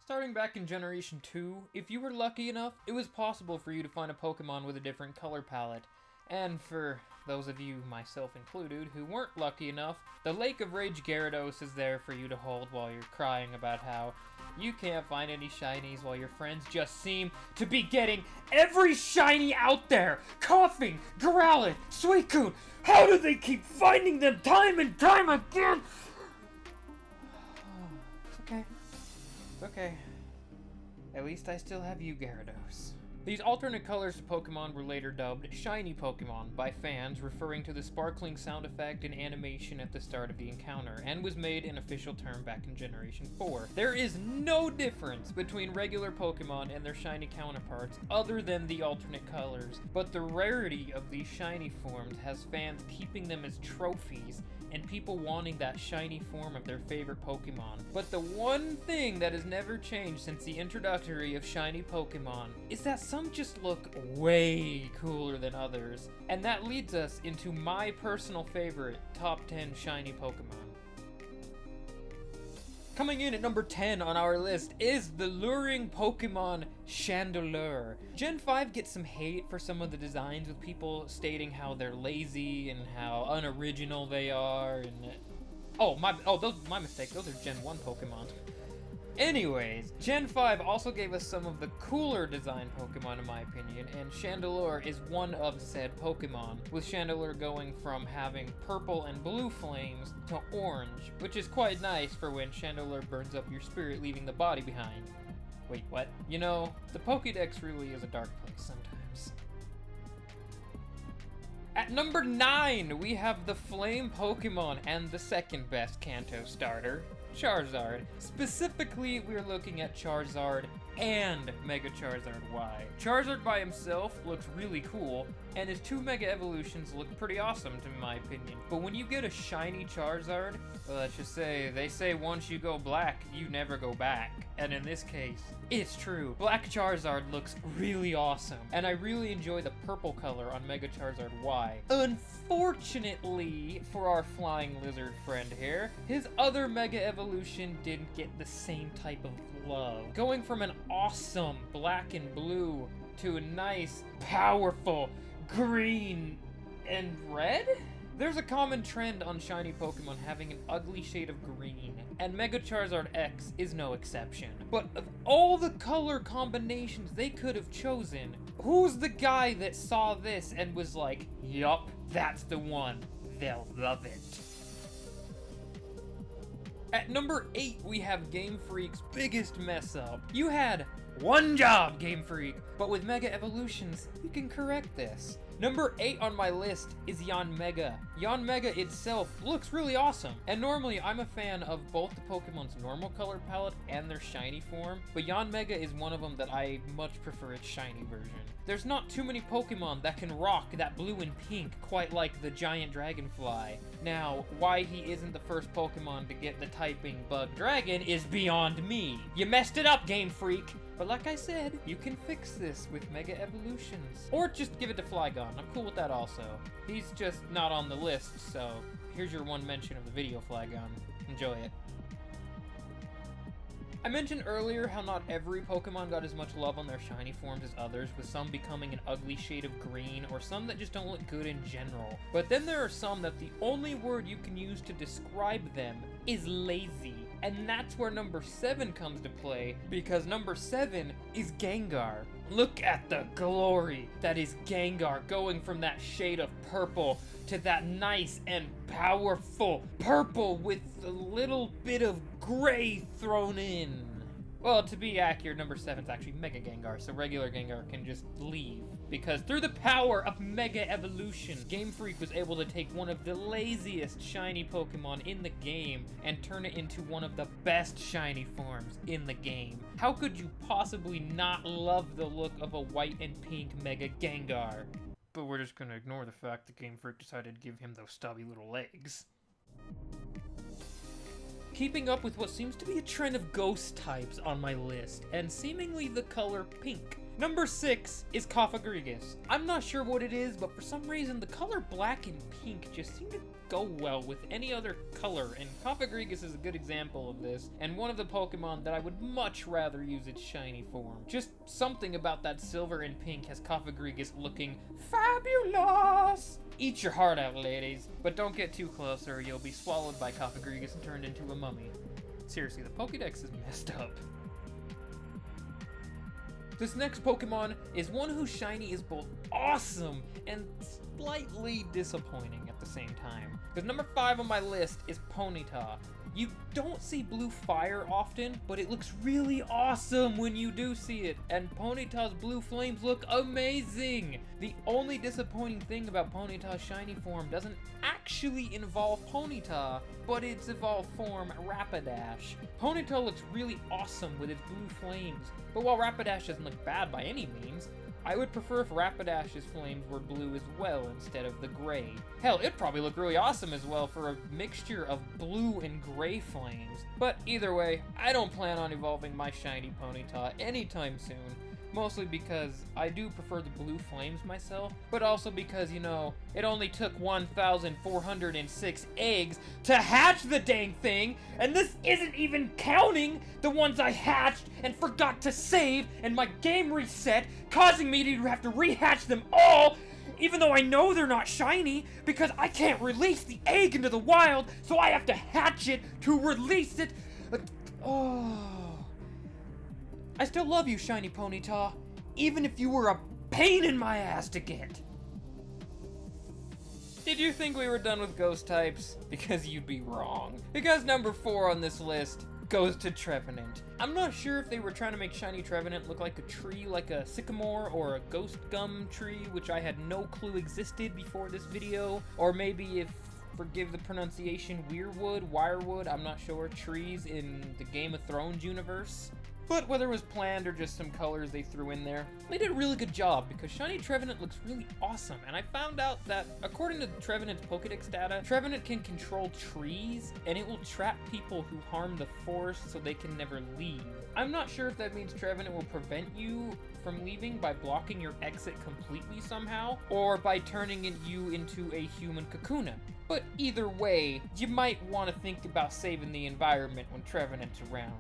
Starting back in Generation 2, if you were lucky enough, it was possible for you to find a Pokemon with a different color palette. And for those of you, myself included, who weren't lucky enough, the Lake of Rage Gyarados is there for you to hold while you're crying about how you can't find any shinies while your friends just seem to be getting every shiny out there! Coughing, Growlithe, Suicune! How do they keep finding them time and time again? It's okay. It's okay. At least I still have you, Gyarados. These alternate colors to Pokemon were later dubbed Shiny Pokemon by fans, referring to the sparkling sound effect and animation at the start of the encounter, and was made an official term back in Generation 4. There is no difference between regular Pokemon and their shiny counterparts other than the alternate colors, but the rarity of these shiny forms has fans keeping them as trophies and people wanting that shiny form of their favorite Pokemon. But the one thing that has never changed since the introductory of shiny Pokemon is that some just look way cooler than others. And that leads us into my personal favorite top 10 shiny Pokemon. Coming in at number 10 on our list is the luring Pokemon Chandelure. Gen 5 gets some hate for some of the designs, with people stating how they're lazy and how unoriginal they are, and my mistake, those are Gen 1 Pokemon. Anyways, Gen 5 also gave us some of the cooler design Pokemon in my opinion, and Chandelure is one of said Pokemon, with Chandelure going from having purple and blue flames to orange, which is quite nice for when Chandelure burns up your spirit, leaving the body behind. Wait, what? You know, the Pokédex really is a dark place sometimes. At number 9, we have the Flame Pokemon and the second best Kanto starter, Charizard. Specifically, we're looking at Charizard and Mega Charizard Y. Charizard by himself looks really cool, and his 2 Mega Evolutions look pretty awesome to my opinion. But when you get a shiny Charizard, well, let's just say, they say once you go black, you never go back. And in this case, it's true. Black Charizard looks really awesome, and I really enjoy the purple color on Mega Charizard Y. Unfortunately, for our flying lizard friend here, his other Mega Evolution didn't get the same type of love. Going from an awesome black and blue to a nice, powerful green and red? There's a common trend on shiny Pokemon having an ugly shade of green, and Mega Charizard X is no exception. But of all the color combinations they could have chosen, who's the guy that saw this and was like, yup, that's the one, they'll love it. At number 8, we have Game Freak's biggest mess up. You had one job, Game Freak, but with Mega Evolutions, you can correct this. Number 8 on my list is Yanmega. Yanmega itself looks really awesome, and normally I'm a fan of both the Pokemon's normal color palette and their shiny form, but Yanmega is one of them that I much prefer its shiny version. There's not too many Pokemon that can rock that blue and pink quite like the giant dragonfly. Now, why he isn't the first Pokemon to get the typing bug dragon is beyond me. You messed it up, Game Freak! But like I said, you can fix this with Mega Evolutions. Or just give it to Flygon, I'm cool with that also. He's just not on the list, so here's your one mention of the video, Flygon. Enjoy it. I mentioned earlier how not every Pokemon got as much love on their shiny forms as others, with some becoming an ugly shade of green, or some that just don't look good in general. But then there are some that the only word you can use to describe them is lazy. And that's where number 7 comes to play, because number 7 is Gengar. Look at the glory that is Gengar, going from that shade of purple to that nice and powerful purple with a little bit of gray thrown in. Well, to be accurate, number 7 is actually Mega Gengar, so regular Gengar can just leave. Because through the power of Mega Evolution, Game Freak was able to take one of the laziest shiny Pokemon in the game and turn it into one of the best shiny forms in the game. How could you possibly not love the look of a white and pink Mega Gengar? But we're just gonna ignore the fact that Game Freak decided to give him those stubby little legs. Keeping up with what seems to be a trend of ghost types on my list, and seemingly the color pink. Number 6 is Garrigue. I'm not sure what it is, but for some reason the color black and pink just seem to go well with any other color, and Garrigue is a good example of this, and one of the Pokemon that I would much rather use its shiny form. Just something about that silver and pink has Garrigue looking fabulous! Eat your heart out, ladies, but don't get too close or you'll be swallowed by Garrigue and turned into a mummy. Seriously, the Pokédex is messed up. This next Pokemon is one whose shiny is both awesome and slightly disappointing at the same time. Because number 5 on my list is Ponyta. You don't see blue fire often, but it looks really awesome when you do see it, and Ponyta's blue flames look amazing! The only disappointing thing about Ponyta's shiny form doesn't actually involve Ponyta, but its evolved form, Rapidash. Ponyta looks really awesome with its blue flames, but while Rapidash doesn't look bad by any means, I would prefer if Rapidash's flames were blue as well instead of the gray. Hell, it'd probably look really awesome as well for a mixture of blue and gray flames. But either way, I don't plan on evolving my shiny Ponyta anytime soon. Mostly because I do prefer the blue flames myself, but also because, you know, it only took 1,406 eggs to hatch the dang thing, and this isn't even counting the ones I hatched and forgot to save, and my game reset, causing me to have to rehatch them all, even though I know they're not shiny, because I can't release the egg into the wild, so I have to hatch it to release it. I still love you, shiny Ponyta, even if you were a pain in my ass to get. Did you think we were done with ghost types? Because you'd be wrong. Because number 4 on this list goes to Trevenant. I'm not sure if they were trying to make shiny Trevenant look like a tree, like a sycamore or a ghost gum tree, which I had no clue existed before this video, or maybe if, forgive the pronunciation, weirwood, wirewood, I'm not sure, trees in the Game of Thrones universe. But whether it was planned or just some colors they threw in there, they did a really good job because shiny Trevenant looks really awesome. And I found out that according to Trevenant's Pokedex data, Trevenant can control trees and it will trap people who harm the forest so they can never leave. I'm not sure if that means Trevenant will prevent you from leaving by blocking your exit completely somehow, or by turning you into a human Kakuna. But either way, you might want to think about saving the environment when Trevenant's around.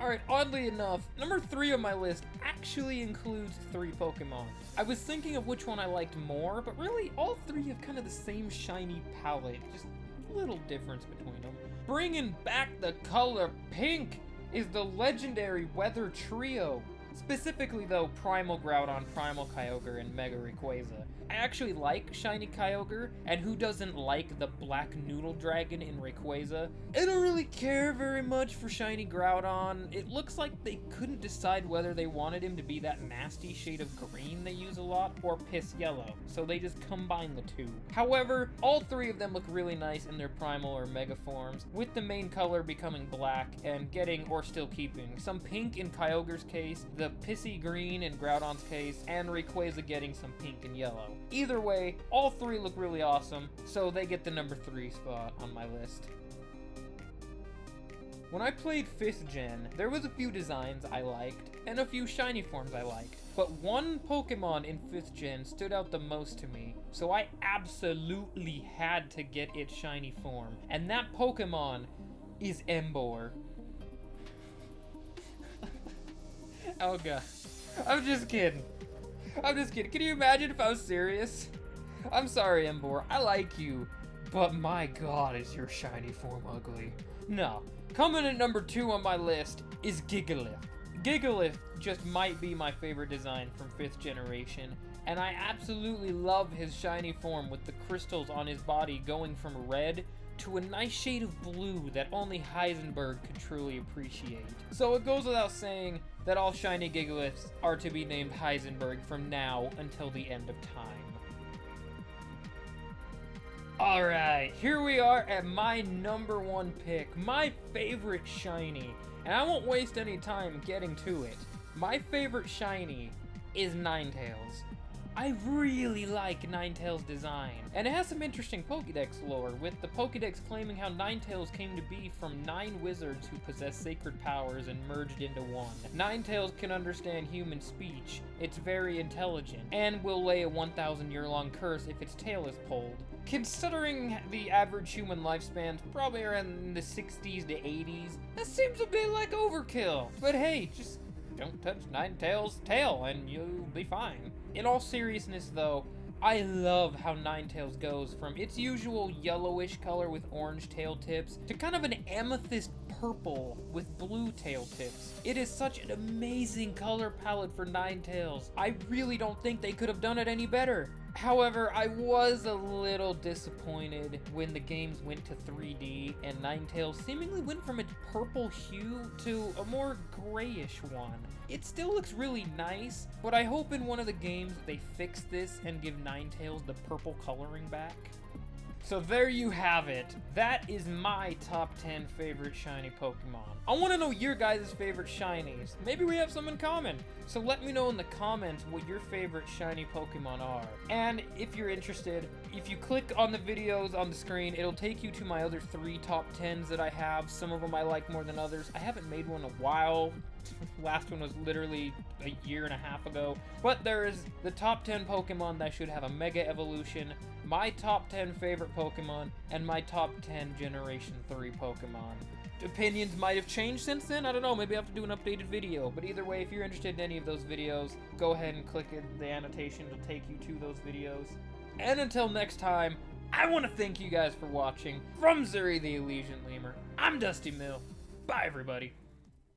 Alright, oddly enough, number 3 on my list actually includes 3 Pokemon. I was thinking of which one I liked more, but really all 3 have kind of the same shiny palette, just a little difference between them. Bringing back the color pink is the legendary Weather Trio. Specifically though, Primal Groudon, Primal Kyogre, and Mega Rayquaza. I actually like shiny Kyogre, and who doesn't like the black noodle dragon in Rayquaza? I don't really care very much for shiny Groudon. It looks like they couldn't decide whether they wanted him to be that nasty shade of green they use a lot, or piss yellow, so they just combine the two. However, all 3 of them look really nice in their primal or mega forms, with the main color becoming black and getting, or still keeping, some pink in Kyogre's case, the pissy green in Groudon's case, and Rayquaza getting some pink and yellow. Either way, all 3 look really awesome, so they get the number 3 spot on my list. When I played 5th gen, there was a few designs I liked, and a few shiny forms I liked, but one Pokemon in 5th gen stood out the most to me, so I absolutely had to get its shiny form, and that Pokemon is Emboar. Oh god. I'm just kidding. Can you imagine if I was serious? I'm sorry, Emboar. I like you. But my god, is your shiny form ugly. No. Coming at number 2 on my list is Gigalith. Gigalith just might be my favorite design from 5th generation. And I absolutely love his shiny form with the crystals on his body going from red to a nice shade of blue that only Heisenberg could truly appreciate. So it goes without saying that all shiny Gigaliths are to be named Heisenberg from now until the end of time. Alright, here we are at my number 1 pick, my favorite shiny, and I won't waste any time getting to it. My favorite shiny is Ninetales. I really like Ninetales' design, and it has some interesting Pokédex lore, with the Pokédex claiming how Ninetales came to be from 9 wizards who possess sacred powers and merged into one. Ninetales can understand human speech, it's very intelligent, and will lay a 1,000-year-long curse if its tail is pulled. Considering the average human lifespan's probably around the 60s to 80s, that seems a bit like overkill. But hey, just don't touch Ninetales' tail and you'll be fine. In all seriousness though, I love how Ninetales goes from its usual yellowish color with orange tail tips to kind of an amethyst purple with blue tail tips. It is such an amazing color palette for Ninetales. I really don't think they could have done it any better. However, I was a little disappointed when the games went to 3D and Ninetales seemingly went from a purple hue to a more grayish one. It still looks really nice, but I hope in one of the games they fix this and give Ninetales the purple coloring back. So there you have it. That is my top 10 favorite shiny Pokemon. I want to know your guys' favorite shinies. Maybe we have some in common. So let me know in the comments what your favorite shiny Pokemon are. And if you're interested, if you click on the videos on the screen, it'll take you to my other 3 top 10s that I have. Some of them I like more than others. I haven't made one in a while. Last one was literally a year and a half ago. But there is the top 10 Pokemon that should have a Mega Evolution, my top 10 favorite Pokemon, and my top 10 Generation 3 Pokemon. Opinions might have changed since then, I don't know, maybe I have to do an updated video. But either way, if you're interested in any of those videos, go ahead and click in the annotation, it'll take you to those videos. And until next time, I want to thank you guys for watching. From Zuri the Elysian Lemur, I'm DustyMill. Bye everybody.